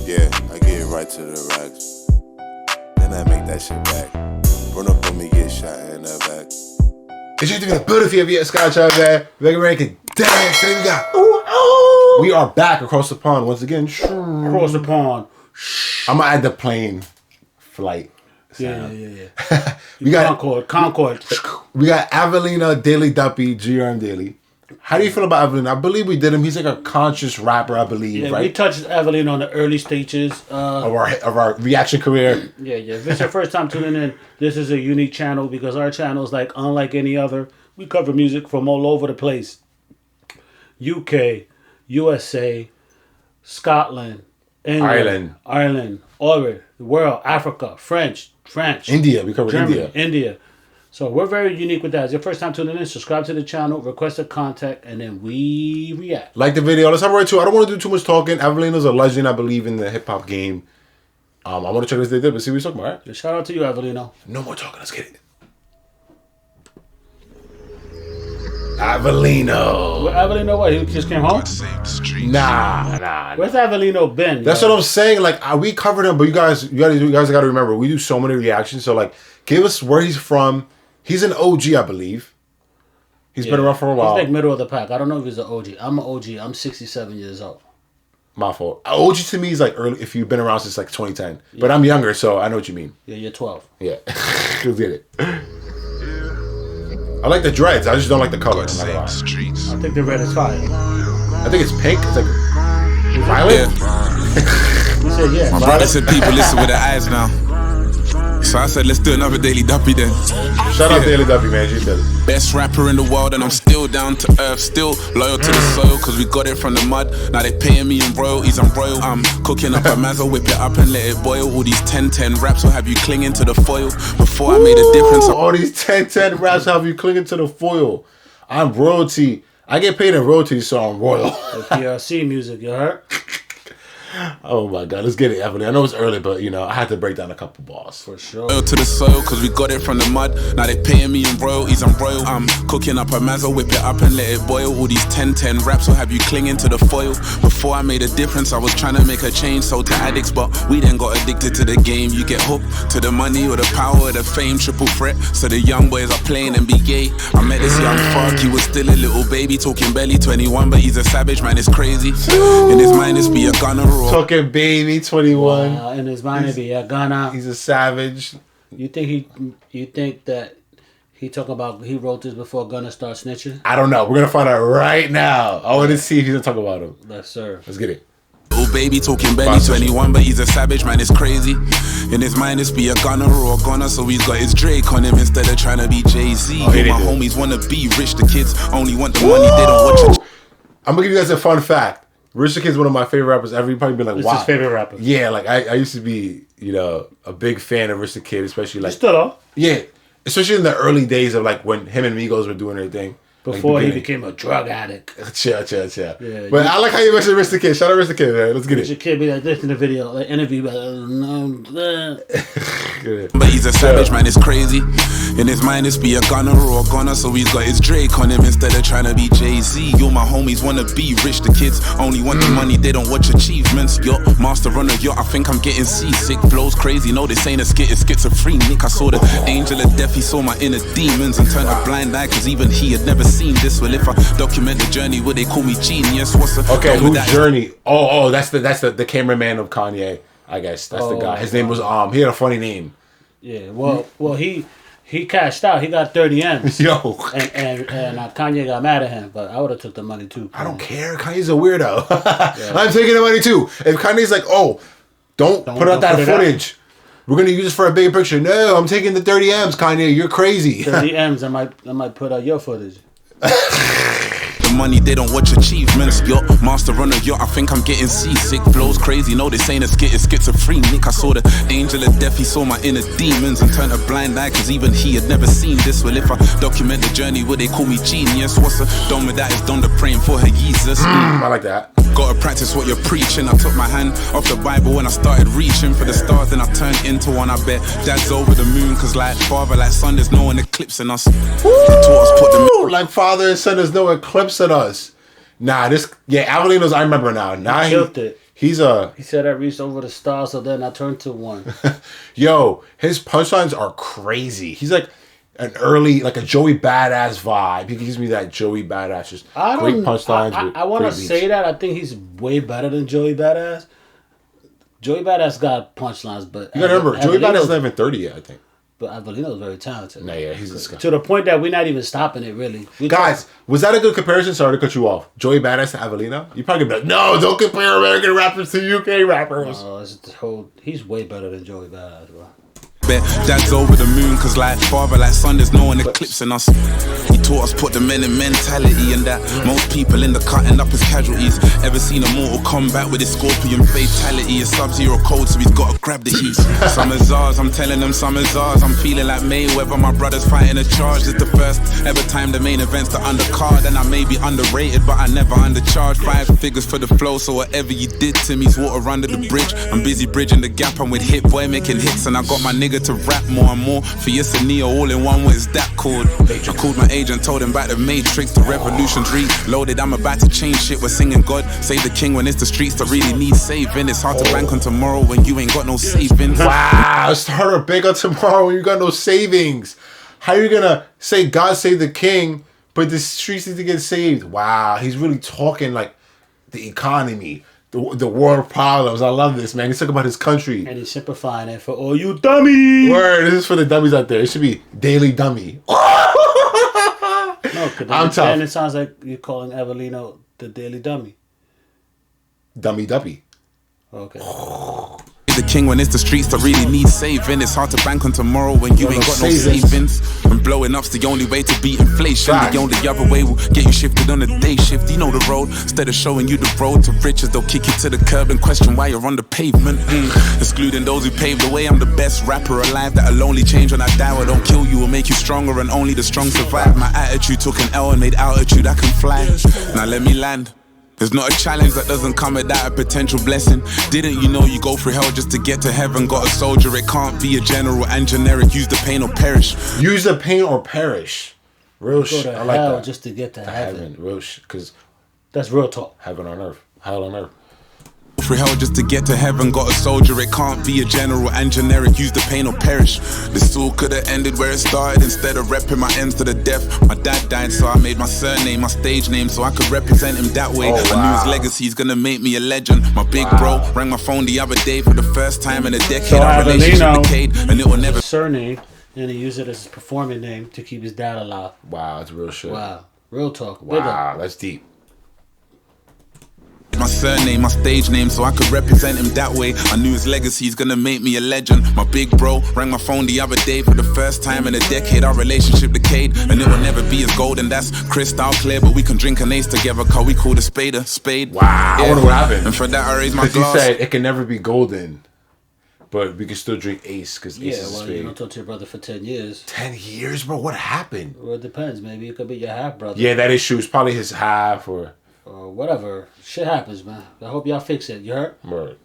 Yeah, I get right to the racks. Then I make that shit back. Run up on me, get shot in the back. It's just the beautiful of your Scotch out there. We're ready to dance. Today we got. We are back across the pond once again. Across the pond. I'm gonna add the plane flight. Yeah. We got Concord. We got Avelino, Daily Duppy, GRM Daily. How do you feel about Avelino? I believe we did him. He's like a conscious rapper, I believe, Yeah, right? we touched Avelino on the early stages of our reaction career. Yeah. If it's your first time tuning in, this is a unique channel because our channel is like unlike any other. We cover music from all over the place. UK, USA, Scotland, England, Ireland, all over the world, Africa, French, India. We covered Germany, India. So we're very unique with that. It's your first time tuning in, subscribe to the channel, request a contact, and then we react. Like the video. Let's hop right to it. I don't want to do too much talking. Avelino's a legend, I believe, in the hip-hop game. I want to check this day but see what he's talking about, right? Shout out to you, Avelino. No more talking. Let's get it. Avelino. Well, Avelino, what? He just came home? Nah. Where's Avelino been? That's what I'm saying. Like, we covered him, but you guys got to remember, we do so many reactions. So, like, give us where he's from. He's an OG, I believe. He's been around for a while. He's like middle of the pack. I don't know if he's an OG. I'm an OG. I'm 67 years old. My fault. OG to me is like early, if you've been around since like 2010. Yeah. But I'm younger, so I know what you mean. Yeah, you're 12. Yeah. Let's get it. I like the dreads. I just don't like the color. I think the red is fire. I think it's pink. It's like violet. Yeah. He said, yeah. My brother said people listen with their eyes now. So I said, let's do another Daily Duppy then. Shout out Daily Duppy, man. You said it. Best rapper in the world, and I'm still down to earth, still loyal to the soil, cause we got it from the mud. Now they paying me in royalties, I'm royal. I'm cooking up a mazza, whip it up and let it boil. All these 10-10 raps will have you clinging to the foil. Before I made a difference. All these 10-10 raps have you clinging to the foil. I'm royalty. I get paid in royalties, so I'm royal. The PRC music, you heard? Oh my God, let's get it, Evelyn. I know it's early, but you know, I had to break down a couple bars. For sure. Loyal to the soil, cause we got it from the mud. Now they paying me in royalties, I'm royal. I'm cooking up a mazza, whip it up and let it boil. All these 10-10 raps will have you clinging to the foil. Before I made a difference, I was trying to make a change. Sold to addicts, but we then got addicted to the game. You get hooked to the money or the power or the fame, triple threat. So the young boys are playing NBA. I met this young fuck, he was still a little baby, talking belly 21, but he's a savage, man, it's crazy. In his mind, it's be a gunner or talking baby 21. In his mind, it'd be a gunner. He's a savage. You think that he talking about he wrote this before Gunna start snitching? I don't know. We're gonna find out right now. I want to see if he's gonna talk about him. Yes, sir. Let's get it. Little baby talking belly 21, but he's a savage, man, it's crazy. In his mind, it's be a gunner or a gunner, so he's got his Drake on him instead of trying to be Jay-Z. My homies wanna be rich, the kids only want the money, they don't watch it. I'm gonna give you guys a fun fact. Rich the Kid's one of my favorite rappers ever. You've probably been like, wow. It's his favorite rapper. Yeah, like I used to be, you know, a big fan of Rich the Kid, especially like. Still though? Yeah, especially in the early days of like when him and Migos were doing their thing. Before like he became a drug addict. Chill. Yeah, but I like how you mentioned Rich the Kid. Shout out Rich the Kid, man. Let's get Rich the Kid be like this in the video, like interview, but he's a savage, man, it's crazy. In his mind, it's be a gunner or a gunner, so he's got his Drake on him instead of trying to be Jay-Z. Yo, my homies wanna be rich, the kids only want the money, they don't watch achievements. Yo, master runner, yo, I think I'm getting seasick. Flows crazy, no, this ain't a skit, it's schizophrenic. I saw the angel of death, he saw my inner demons and turned a blind eye, cause even he had never seen this. Well, if I document the journey, would they call me genius? What's the who's Journey? Oh, that's the cameraman of Kanye. I guess that's the guy. His name was he had a funny name. Yeah, well, he cashed out. He got 30 M's. Yo, and Kanye got mad at him, but I would have took the money too. I don't care. Kanye's a weirdo. I'm taking the money too. If Kanye's like, don't put out that footage. We're gonna use this for a bigger picture. No, I'm taking the 30 M's, Kanye. You're crazy. 30 M's. I might put out your footage. The money, they don't watch achievements. Yo, master runner, yo, I think I'm getting seasick. Flows crazy, no, this ain't a skit, it's schizophrenic. I saw the angel of death, he saw my inner demons and turned a blind eye, cause even he had never seen this. Well, if I document the journey, would they call me genius? What's the done with that? Is done the praying for her Jesus. I like that. Gotta practice what you're preaching. I took my hand off the Bible when I started reaching for the stars, then I turned into one. I bet dad's over the moon, cause like father, like son, there's no one eclipsing us. He taught us put the like father and son, there's no eclipse in us. Nah, Avelino's, I remember now. He killed it. He said I reached over the stars, so then I turned to one. Yo, his punchlines are crazy. He's like an early, like a Joey Badass vibe. He gives me that Joey Badass, just great punchlines. I want to say that. I think he's way better than Joey Badass. Joey Badass got punchlines, but... You gotta remember, Joey Badass is not even 30 yet, I think. But Avelino is very talented. Nah, yeah, he's this guy. To the point that we're not even stopping it, really. Guys, was that a good comparison? Sorry to cut you off. Joey Badass to Avelino? You probably be like, no, don't compare American rappers to UK rappers. No, it's the whole... He's way better than Joey Badass, bro. Dad's over the moon, cause like father, like son, there's no one eclipsing us. He taught us put the men in mentality, and that most people in the cut end up as casualties. Ever seen a Mortal Kombat with his scorpion fatality? A Sub-Zero code, so he's gotta grab the heat. Summer's ours, I'm telling them summer's ours. I'm feeling like Mayweather, my brother's fighting a charge. It's the first ever time the main event's the undercard, and I may be underrated, but I never undercharged. 5 figures for the flow, so whatever you did to me's water under the bridge. I'm busy bridging the gap, I'm with Hit Boy making hits, and I got my nigga to rap more and more. For yes and Neo all in one, what is that called? I called my agent, told him about the Matrix, the revolution's reloaded. I'm about to change shit, we're singing God save the king when it's the streets that really need saving. It's hard to bank on tomorrow when you ain't got no savings. Wow, start a big on tomorrow when you got no savings. How you gonna say God save the king, but the streets need to get saved? Wow, he's really talking like the economy, the world problems. I love this, man. He's talking about his country. And he's simplifying it for all you dummies. Word, this is for the dummies out there. It should be Daily Dummy. No, because then it sounds like you're calling Avelino the Daily Dummy. Dummy Duppy. Okay. The king when it's the streets that really need saving. It's hard to bank on tomorrow when you ain't got no savings. And blowing up's the only way to beat inflation. The only other way will get you shifted on a day shift. You know the road. Instead of showing you the road to riches, they'll kick you to the curb and question why you're on the pavement. Excluding those who paved the way. I'm the best rapper alive. That'll only change when I die. Or don't kill you or make you stronger, and only the strong survive. My attitude took an L and made altitude I can fly. Now let me land. There's not a challenge that doesn't come without a potential blessing. Didn't you know you go through hell just to get to heaven? Got a soldier, it can't be a general and generic. Use the pain or perish. Use the pain or perish. Real shit. I like hell that. Just to get to heaven. Real shit. Because that's real talk. Heaven on earth. Hell on earth. Through hell just to get to heaven. Got a soldier, it can't be a general and generic. Use the pain or perish. This all could have ended where it started. Instead of repping my ends to the death. My dad died, so I made my surname my stage name, so I could represent him that way. I knew his legacy's gonna make me a legend. My big bro rang my phone the other day for the first time in a decade. So Our relationship decayed, and it will never. Surname, and he used it as his performing name to keep his dad alive. Wow, that's real shit. Wow, real talk. Wow, that's deep. My surname, my stage name, so I could represent him that way. I knew his legacy's gonna make me a legend. My big bro rang my phone the other day for the first time in a decade. Our relationship decayed, and it will never be as golden. That's crystal clear, but we can drink an ace together, cause we call a spade a spade. Wow, yeah. I wonder what happened. And for that I raise my glass. He said it can never be golden, but we can still drink ace, because ace is a spade. You don't talk to your brother for 10 years. 10 years, bro? What happened? Well, it depends. Maybe it could be your half brother. Yeah, that is true. It's probably his half or whatever. Shit happens, man. I hope y'all fix it. You heard? Right.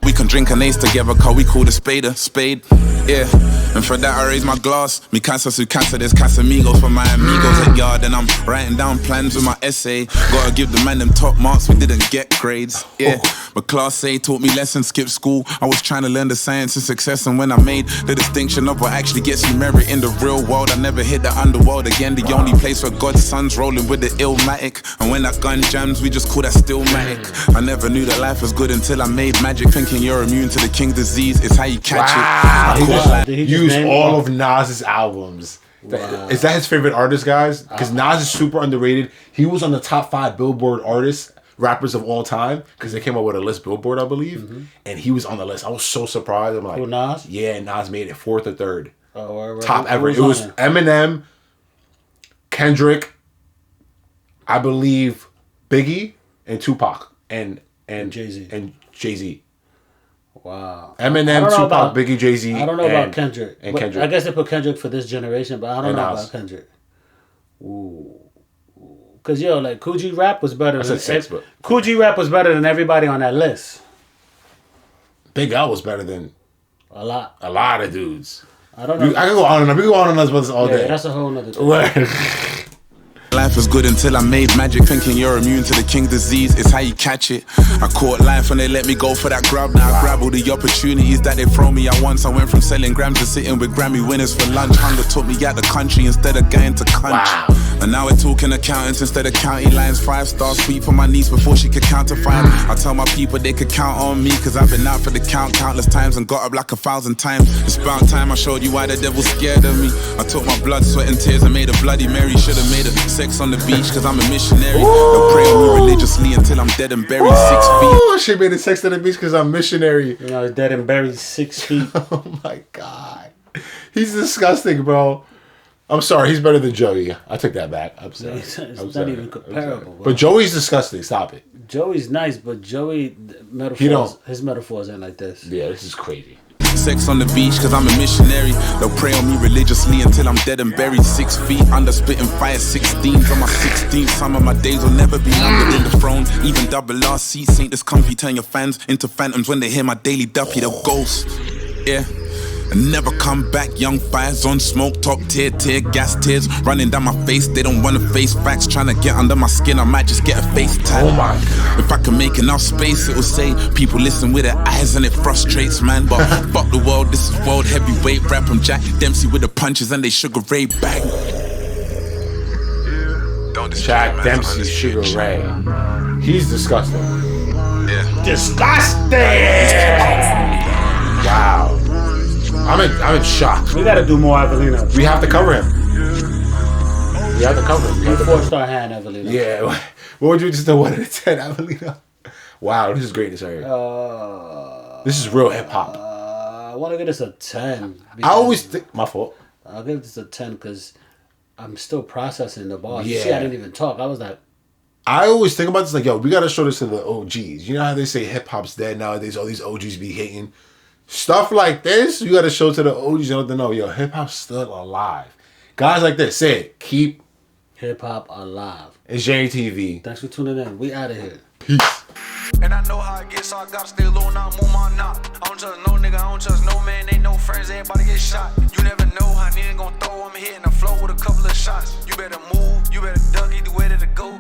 We can drink an ace together, cause we call a spade, yeah. And for that I raise my glass. Mi casa su casa, there's Casamigos for my amigos at yard. And I'm writing down plans with my essay. Gotta give the man them top marks, we didn't get grades, yeah. But class A taught me lessons, skip school. I was trying to learn the science of success, and when I made the distinction of what actually gets me merit in the real world, I never hit the underworld again. The only place where God's son's rolling with the illmatic. And when that gun jams, we just call that stillmatic. I never knew that life was good until I made magic. Thinking you're immune to the king's disease, it's how you catch it. He used all of Nas's albums. Wow. Is that his favorite artist, guys? Because Nas is super underrated. He was on the top 5 Billboard rappers of all time, because they came up with a list, Billboard, I believe, and he was on the list. I was so surprised. I'm like, who, Nas? Yeah, Nas made it 4th or 3rd. Oh, top ever. It was Eminem, Kendrick, I believe Biggie, and Tupac, and Jay-Z. Wow. Eminem, Tupac, Biggie, Jay-Z. I don't know about Kendrick. And Kendrick. I guess they put Kendrick for this generation, but I don't know about Kendrick. Ooh. Cause like Coogee Rap was better than Coogee Rap was better than everybody on that list. Big L was better than a lot of dudes. I don't know. I can go on and on. We can go on and on about this all day. That's a whole nother thing. Life was good until I made magic, thinking you're immune to the king's disease. It's how you catch it. I caught life when they let me go for that grub. Now I grab all the opportunities that they throw me at once. I went from selling grams to sitting with Grammy winners for lunch. Hunger took me out the country instead of going to country. And now we're talking accountants instead of county lines. 5-star sweep for my niece before she could count to 5. I tell my people they could count on me, cause I've been out for the count countless times and got up like 1,000 times. It's about time I showed you why the devil's scared of me. I took my blood, sweat and tears and made a Bloody Mary. Should've made a sex on the beach, cause I'm a missionary. They'll pray on me religiously until I'm dead and buried 6 feet. Oh, she made a sex on the beach because I'm missionary. You know, dead and buried 6 feet. Oh my God. He's disgusting, bro. I'm sorry, he's better than Joey. I take that back. I'm sorry. It's not even comparable. But Joey's disgusting. Stop it. Joey's nice, but Joey his metaphors ain't like this. Yeah, this is crazy. Sex on the beach, cause I'm a missionary. They'll pray on me religiously until I'm dead and buried 6 feet under spitting fire 16s on my 16th. Some of my days will never be longer than the throne. Even double R seats ain't this comfy. Turn your fans into phantoms when they hear my daily Duppy. They'll ghost. Yeah. And never come back, young fires on smoke, top tier, gas tears running down my face. They don't wanna face facts, trying to get under my skin. I might just get a FaceTime. Oh my God. If I can make enough space, it will say people listen with their eyes and it frustrates, man. But fuck the world, this is world heavyweight rap. I'm Jack Dempsey with the punches and they Sugar Ray back. Jack Dempsey, Sugar Ray. He's disgusting. Yeah. Disgusting! Wow. I'm in shock. We gotta do more Avelino. We have to cover him. We have to cover him. You 4-star hand, Avelino. Yeah. What would you just do? 1 out of 10, Avelino? Wow, this is greatness right here. This is real hip hop. I want to give this a 10. I always think my fault. I'll give this a 10 because I'm still processing the bars. Yeah. You see, I didn't even talk. I was like, I always think about this like, yo, we gotta show this to the OGs. You know how they say hip hop's dead nowadays? All these OGs be hating. Stuff like this, you gotta show to the OGs. You know, to know, yo, hip hop's still alive. Guys like this, say it. Keep hip hop alive. It's JTV. Thanks for tuning in. We out of here. Peace. And I know how it gets, so I gotta stay low, now move my knot. I don't trust no nigga, I don't trust no man, ain't no friends, everybody get shot. You never know how nigga gon' throw, I'm hitting the floor with a couple of shots. You better move, you better duck, either way to go.